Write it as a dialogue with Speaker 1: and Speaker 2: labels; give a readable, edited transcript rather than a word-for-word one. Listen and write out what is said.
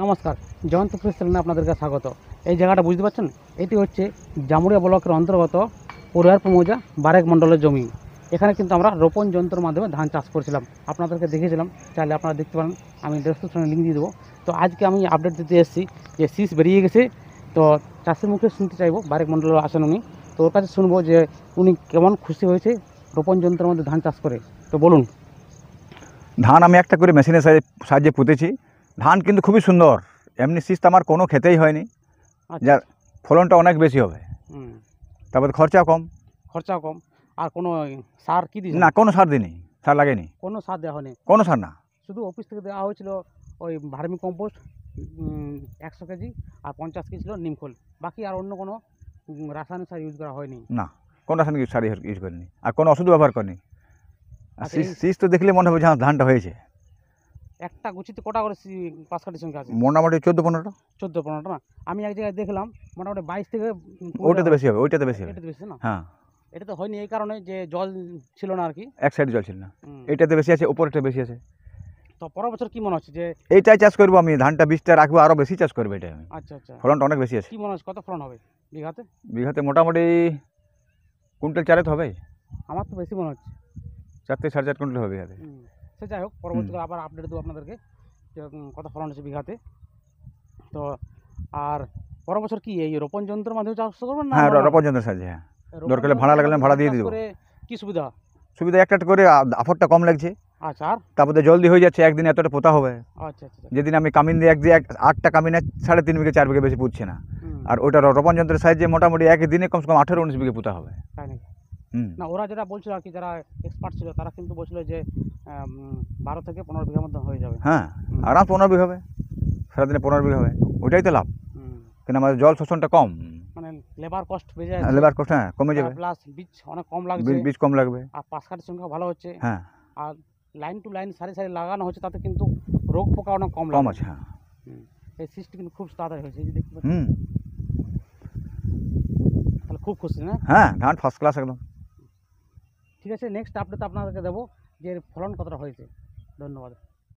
Speaker 1: নমস্কার, জয়ন্ত কৃষি চ্যানেলে আপনাদেরকে স্বাগত। এই জায়গাটা বুঝতে পারছেন, এটি হচ্ছে জামুড়িয়া ব্লকের অন্তর্গত পড়ুয়ারপুর মৌজা বারেক মণ্ডলের জমি। এখানে কিন্তু আমরা রোপণ যন্ত্রের মাধ্যমে ধান চাষ করেছিলাম, আপনাদেরকে দেখিয়েছিলাম। চাইলে আপনারা দেখতে পারেন, আমি ডেসক্রিপশনে লিঙ্ক দিয়ে দেবো। তো আজকে আমি আপডেট দিতে এসেছি যে শীষ বেরিয়ে গেছে। তো চাষের মুখে শুনতে চাইবো, বারেক মণ্ডলের আসেন উনি, তো ওর কাছে শুনবো যে উনি কেমন খুশি হয়েছে রোপণ যন্ত্রের মধ্যে ধান চাষ করে। তো বলুন।
Speaker 2: ধান আমি একটা করে মেশিনের সাহায্যে পুঁতেছি। ধান কিন্তু খুবই সুন্দর, এমনি শীষ তো আমার কোনো খেতেই হয়নি,
Speaker 1: আচ্ছা।
Speaker 2: যার ফলনটা অনেক বেশি হবে। তারপরে খরচাও কম।
Speaker 1: খরচাও কম। আর কোনো সার কি দিয়েছেন?
Speaker 2: না, কোনো সার দিইনি, সার লাগেনি,
Speaker 1: কোনো সার দেওয়া হয়নি?
Speaker 2: কোনো সার না।
Speaker 1: শুধু অফিস থেকে দেওয়া হয়েছিল ওই ভার্মি কম্পোস্ট 100 কেজি আর 50 কেজি ছিল নিমখোল। বাকি আর অন্য কোনো রাসায়নিক সার ইউজ করা হয়নি।
Speaker 2: না, কোনো রাসায়নিক সার ইউজ করিনি, আর কোনো ওষুধ ব্যবহার করিনি। আর
Speaker 1: আচ্ছা,
Speaker 2: শীষ তো দেখলে মনে হবে যে ধানটা হয়েছে।
Speaker 1: একটা গুছিতে কটা করে পাঁচ কাঠির সংখ্যা আছে?
Speaker 2: মোটামুটি 14-15টা।
Speaker 1: 14-15টা না? আমি এক জায়গায় দেখলাম মোটামুটি 22 থেকে
Speaker 2: ওইটাতে বেশি হবে, ওইটাতে বেশি হবে।
Speaker 1: এটাতে বেশি না?
Speaker 2: হ্যাঁ,
Speaker 1: এটা তো হয়নি এই কারণে যে জল ছিল না আর কি।
Speaker 2: এক সাইডে জল ছিল না, এইটাতে বেশি আছে, উপরেরটা বেশি আছে।
Speaker 1: তো পরের বছর কি মনে হচ্ছে যে
Speaker 2: এইটাই চাষ করবো আমি, ধানটা বীজটা রাখবো, আরও বেশি চাষ করবো এটা আমি।
Speaker 1: আচ্ছা আচ্ছা,
Speaker 2: ফলনটা অনেক বেশি আছে।
Speaker 1: কি মনে হচ্ছে কত ফলন হবে বিঘাতে?
Speaker 2: বিঘাতে মোটামুটি কুইন্টাল 4 তো হবেই,
Speaker 1: আমার তো বেশি মনে হচ্ছে।
Speaker 2: 4 থেকে 4.5 কুইন্টাল হবে বিঘাতে।
Speaker 1: সে যাই হোক, পরবর্তীকালে আবার আপডেট দেবো আপনাদেরকে যে কত ফলন হচ্ছে বিঘাতে। তো আর পরের বছর কি এই রোপণ যন্ত্রের মাধ্যমে চাষ করবেন না?
Speaker 2: হ্যাঁ, রোপণ যন্ত্রের সাহায্যে। হ্যাঁ, দরকার হলে ভাড়া লাগলে ভাড়া দিয়ে দিব।
Speaker 1: কি সুবিধা?
Speaker 2: সুবিধা একটা করে আফরটা কম লাগছে,
Speaker 1: আচ্ছা। আর
Speaker 2: তারপরে জলদি হয়ে যাচ্ছে, একদিন এতটা পোতা হবে।
Speaker 1: আচ্ছা আচ্ছা।
Speaker 2: যেদিন আমি কামিন দিয়ে 8টা কামিনে 3.5 বিঘে 4 বিঘে বেশি পুঁতছে না। আর ওইটা রোপণ যন্ত্রের সাহায্যে মোটামুটি একদিনে কমসে কম 18-19 বিঘে পোতা হবে।
Speaker 1: তাই নাকি?
Speaker 2: হুম,
Speaker 1: না, ওরা যেটা বলছিল আর কি, যারা এক্সপার্ট ছিল তারা কিন্তু বলছিল যে 12 থেকে 15 বিঘার মধ্যে হয়ে যাবে।
Speaker 2: হ্যাঁ, আরাম 15 বিঘা হবে, সারাদিনে 15 বিঘা হবে, ওইটাই তো লাভ। কিন্তু আমাদের জল শোষণটা কম,
Speaker 1: মানে লেবার কস্ট বেড়ে যাচ্ছে।
Speaker 2: লেবার কষ্ট হ্যাঁ কমে যাবে,
Speaker 1: প্লাস বীজ অনেক কম লাগছে,
Speaker 2: বীজ কম লাগবে।
Speaker 1: আর পাশ কাঠির সংখ্যা ভালো হচ্ছে।
Speaker 2: হ্যাঁ,
Speaker 1: আর লাইন টু লাইন সারি সারি লাগানো হচ্ছে, তাতে কিন্তু রোগ পোকা অনেক কম
Speaker 2: কম
Speaker 1: লাগে।
Speaker 2: আছে। হ্যাঁ,
Speaker 1: এই সৃষ্টি কিন্তু খুব তাড়াতাড়ি হয়েছে, এই যে দেখতে পাচ্ছেন।
Speaker 2: হুম,
Speaker 1: তাহলে খুব খুশি না?
Speaker 2: হ্যাঁ, ধান ফার্স্ট ক্লাস একদম।
Speaker 1: ঠিক আছে, নেক্সট আপডেট আপনাদেরকে দেবো যে এর ফলন কতটা হয়েছে। ধন্যবাদ।